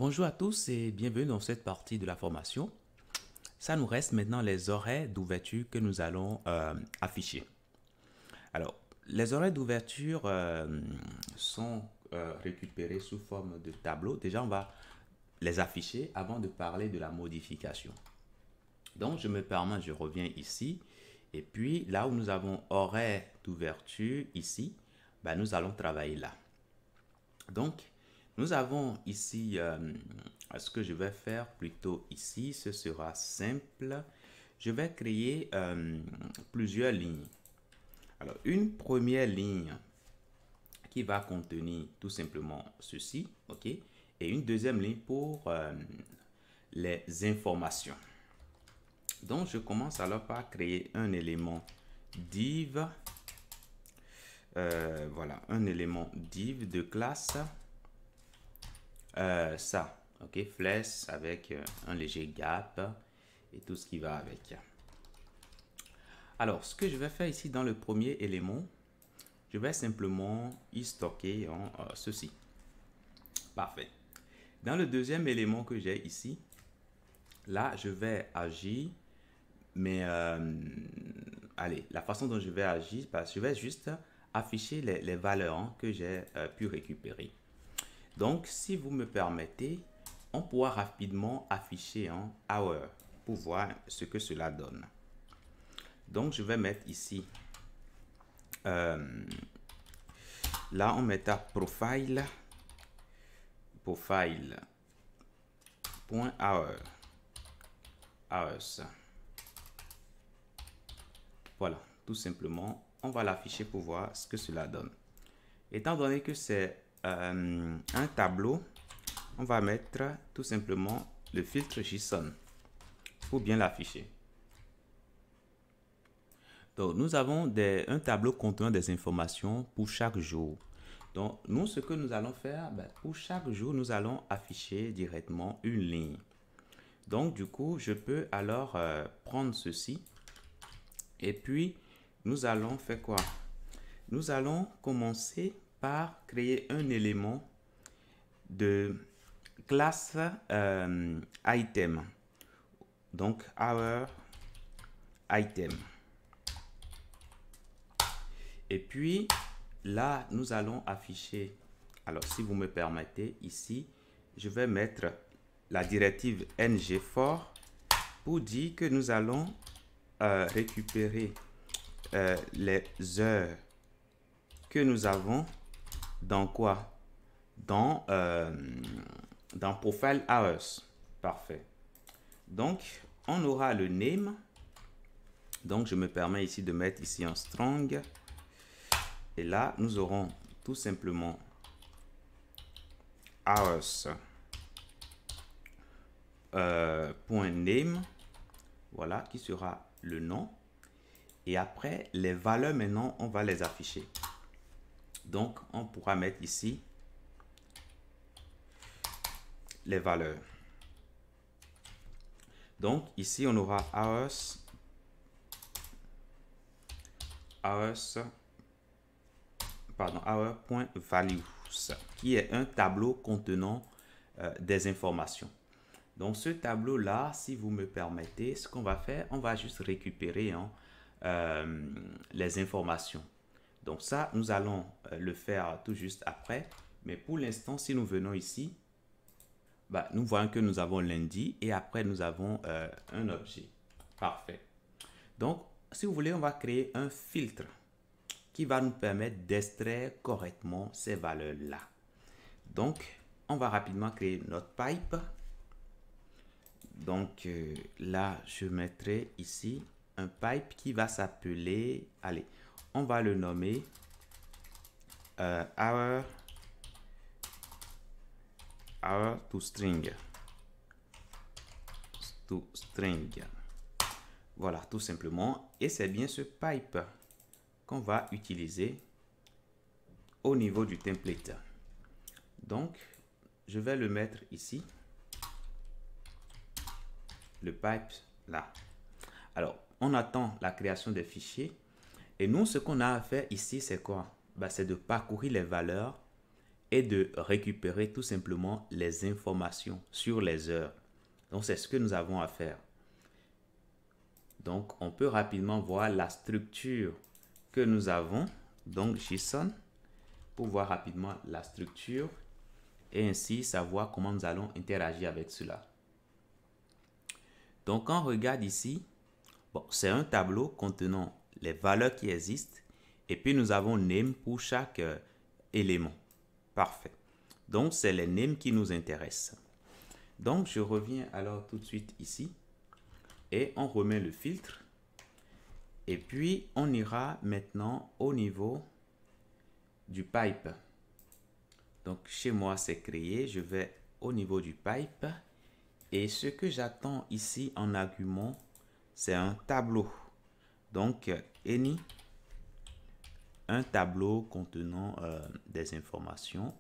Bonjour à tous et bienvenue dans cette partie de la formation. Ça nous reste maintenant les horaires d'ouverture que nous allons afficher. Alors, les horaires d'ouverture sont récupérés sous forme de tableau. Déjà, on va les afficher avant de parler de la modification. Donc, je me permets, je reviens ici. Et puis, là où nous avons horaire d'ouverture, ici, ben, nous allons travailler là. Donc, nous avons ici, ce que je vais faire plutôt ici, ce sera simple. Je vais créer plusieurs lignes. Alors, une première ligne qui va contenir tout simplement ceci, ok? Et une deuxième ligne pour les informations. Donc, je commence alors par créer un élément div. Voilà, un élément div de classe. Ça, ok, flèche avec un léger gap et tout ce qui va avec. Alors, ce que je vais faire ici dans le premier élément, je vais simplement y stocker ceci. Parfait. Dans le deuxième élément que j'ai ici, là, je vais agir, mais allez, la façon dont je vais agir, parce que je vais juste afficher les valeurs que j'ai pu récupérer. Donc, si vous me permettez, on pourra rapidement afficher en hour pour voir ce que cela donne. Donc, je vais mettre ici, là, on mettra profile, hours. Voilà, tout simplement, on va l'afficher pour voir ce que cela donne. Étant donné que c'est un tableau, on va mettre tout simplement le filtre JSON pour bien l'afficher. Donc, nous avons un tableau contenant des informations pour chaque jour. Donc, nous, ce que nous allons faire, pour chaque jour, nous allons afficher directement une ligne. Donc, du coup, je peux alors prendre ceci et puis nous allons faire quoi? Nous allons commencer par créer un élément de classe item. Donc, our item. Et puis, là, nous allons afficher, alors si vous me permettez, ici, je vais mettre la directive ngFor pour dire que nous allons récupérer les heures que nous avons dans quoi? Dans profile hours. Parfait. Donc, on aura le name. Donc, je me permets ici de mettre ici un strong. Et là, nous aurons tout simplement hours .name. Voilà, qui sera le nom. Et après, les valeurs, maintenant, on va les afficher. Donc, on pourra mettre ici les valeurs. Donc, ici, on aura hour.values, qui est un tableau contenant des informations. Donc, ce tableau-là, si vous me permettez, ce qu'on va faire, on va juste récupérer les informations. Donc, ça, nous allons le faire tout juste après. Mais pour l'instant, si nous venons ici, nous voyons que nous avons lundi et après, nous avons un objet. Parfait. Donc, si vous voulez, on va créer un filtre qui va nous permettre d'extraire correctement ces valeurs-là. Donc, on va rapidement créer notre pipe. Donc, là, je mettrai ici un pipe qui va s'appeler, allez, on va le nommer hour to string. Voilà, tout simplement. Et c'est bien ce pipe qu'on va utiliser au niveau du template. Donc, je vais le mettre ici. Le pipe là. Alors, on attend la création des fichiers. Et nous, ce qu'on a à faire ici, c'est quoi? C'est de parcourir les valeurs est de récupérer tout simplement les informations sur les heures. Donc, c'est ce que nous avons à faire. Donc, on peut rapidement voir la structure que nous avons. Donc, JSON, pour voir rapidement la structure et ainsi savoir comment nous allons interagir avec cela. Donc, quand on regarde ici, bon, c'est un tableau contenant les valeurs qui existent et puis nous avons name pour chaque élément. Parfait. Donc, c'est les names qui nous intéressent. Donc, je reviens alors tout de suite ici et on remet le filtre. Et puis, on ira maintenant au niveau du pipe. Donc, chez moi, c'est créé. Je vais au niveau du pipe. Et ce que j'attends ici en argument, c'est un tableau. Donc, any, un tableau contenant des informations.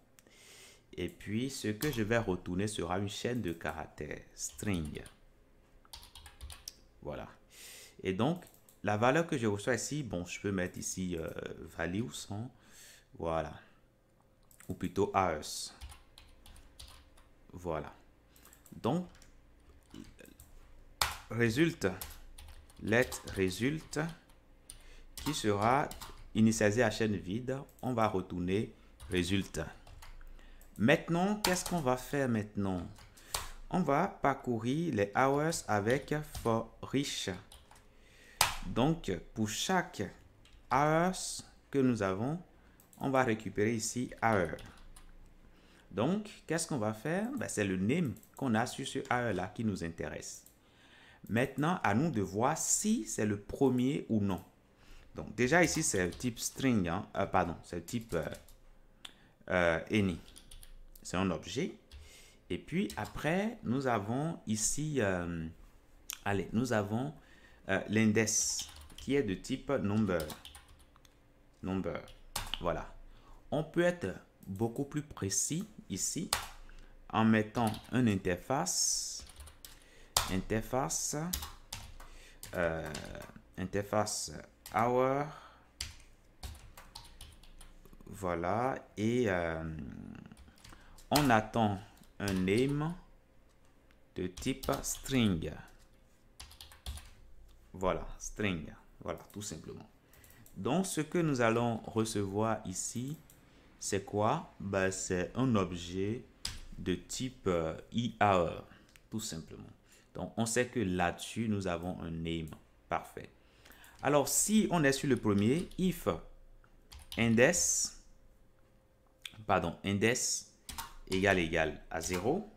Et puis, ce que je vais retourner sera une chaîne de caractères, string. Voilà. Et donc, la valeur que je reçois ici, bon, je peux mettre ici value 100. Voilà. Ou plutôt hours. Voilà. Donc, résulte, let result, qui sera initialisé à chaîne vide. On va retourner résultat. Maintenant, qu'est-ce qu'on va faire maintenant? On va parcourir les hours avec for each. Donc, pour chaque hours que nous avons, on va récupérer ici hour. Donc, qu'est-ce qu'on va faire? Ben, c'est le name qu'on a sur ce hour-là qui nous intéresse. Maintenant, à nous de voir si c'est le premier ou non. Donc, déjà ici, c'est le type string. Hein? Pardon, c'est le type any. C'est un objet. Et puis après, nous avons ici, nous avons l'index qui est de type number. Voilà. On peut être beaucoup plus précis ici en mettant une interface. Interface hour. Voilà. Et on attend un name de type string. Voilà, string. Voilà, tout simplement. Donc, ce que nous allons recevoir ici, c'est quoi? Ben, c'est un objet de type IAR, tout simplement. Donc, on sait que là-dessus, nous avons un name. Parfait. Alors, si on est sur le premier, if index égale à 0,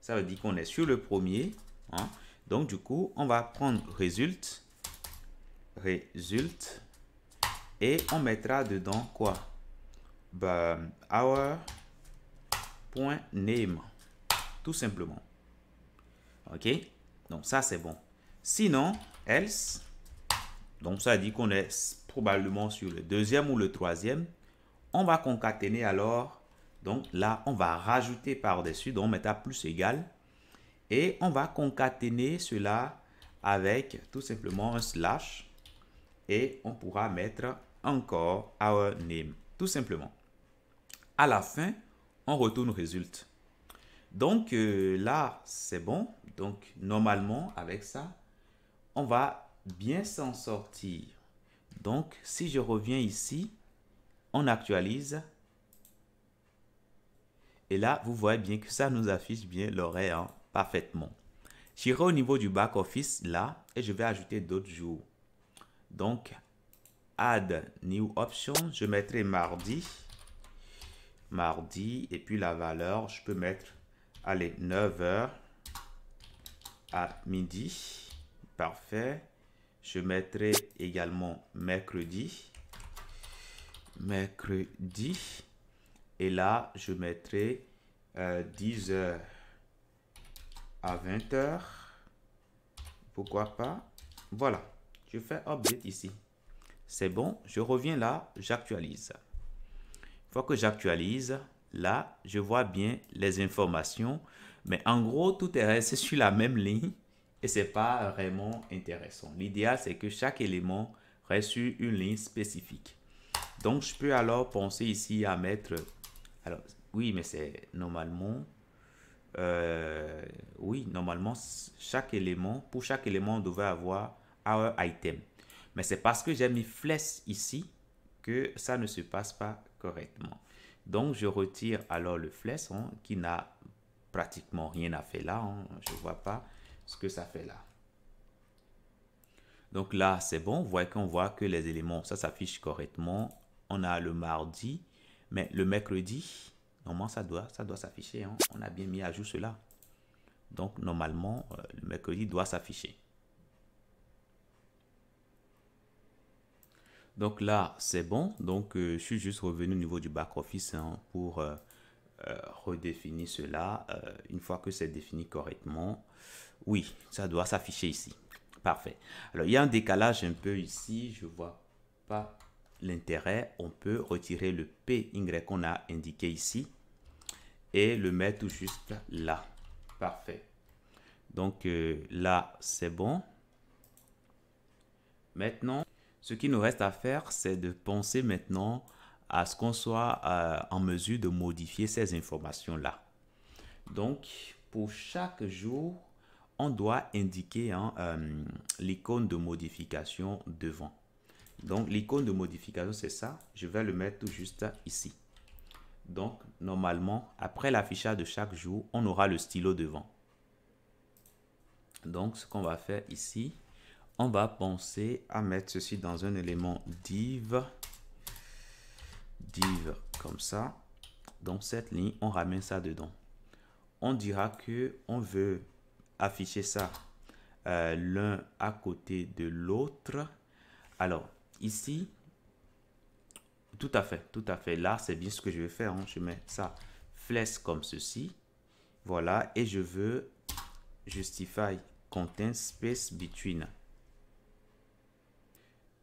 ça veut dire qu'on est sur le premier. Hein? Donc, du coup, on va prendre result et on mettra dedans quoi? Ben, our.name, tout simplement. OK? Donc, ça, c'est bon. Sinon, else, donc ça dit qu'on est probablement sur le deuxième ou le troisième. On va concaténer alors. Donc là, on va rajouter par-dessus. Donc, on mettra plus égal. Et on va concaténer cela avec tout simplement un slash. Et on pourra mettre encore our name. Tout simplement. À la fin, on retourne résultat. Donc là, c'est bon. Donc normalement, avec ça, on va bien s'en sortir. Donc, si je reviens ici, on actualise. Et là, vous voyez bien que ça nous affiche bien l'horaire parfaitement. J'irai au niveau du back-office là et je vais ajouter d'autres jours. Donc, add new option, je mettrai mardi. Mardi et puis la valeur, je peux mettre, allez, 9h à midi. Parfait. Je mettrai également mercredi. Mercredi. Et là, je mettrai 10h à 20h. Pourquoi pas? Voilà. Je fais update ici. C'est bon. Je reviens là. J'actualise. Une fois que j'actualise, là, je vois bien les informations. Mais en gros, tout est resté sur la même ligne. Et ce n'est pas vraiment intéressant. L'idéal, c'est que chaque élément reste sur une ligne spécifique. Donc, je peux alors penser ici à mettre... Alors, Oui, mais c'est normalement, oui, normalement, chaque élément, pour chaque élément, on devait avoir our item. Mais c'est parce que j'ai mis flèche ici que ça ne se passe pas correctement. Donc, je retire alors le flèche hein, qui n'a pratiquement rien à faire là. Hein. Je ne vois pas ce que ça fait là. Donc là, c'est bon. Vous voyez qu'on voit que les éléments, ça s'affiche correctement. On a le mardi, mais le mercredi, normalement, ça doit s'afficher. Hein. On a bien mis à jour cela. Donc, normalement, le mercredi doit s'afficher. Donc là, c'est bon. Donc, je suis juste revenu au niveau du back-office hein, pour redéfinir cela. Une fois que c'est défini correctement, oui, ça doit s'afficher ici. Parfait. Alors, il y a un décalage un peu ici. Je ne vois pas l'intérêt. On peut retirer le PY qu'on a indiqué ici et le mettre tout juste là. Parfait. Donc là, c'est bon. Maintenant, ce qui nous reste à faire, c'est de penser maintenant à ce qu'on soit en mesure de modifier ces informations-là. Donc, pour chaque jour, on doit indiquer hein, l'icône de modification devant. Donc, l'icône de modification, c'est ça. Je vais le mettre tout juste ici. Donc, normalement, après l'affichage de chaque jour, on aura le stylo devant. Donc, ce qu'on va faire ici, on va penser à mettre ceci dans un élément div comme ça. Donc, cette ligne, on ramène ça dedans. On dira que on veut afficher ça l'un à côté de l'autre. Alors, ici, tout à fait. Là, c'est bien ce que je vais faire. Hein. Je mets ça flèche comme ceci. Voilà, et je veux justify content space between.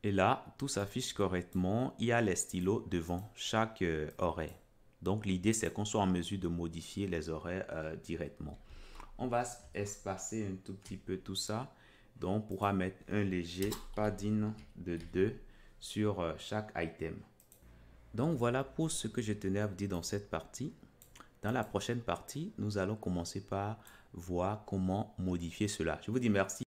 Et là, tout s'affiche correctement. Il y a les stylos devant chaque horaire. Donc, l'idée, c'est qu'on soit en mesure de modifier les horaires directement. On va espacer un tout petit peu tout ça. Donc, on pourra mettre un léger padding de 2 sur chaque item. Donc, voilà pour ce que je tenais à vous dire dans cette partie. Dans la prochaine partie, nous allons commencer par voir comment modifier cela. Je vous dis merci.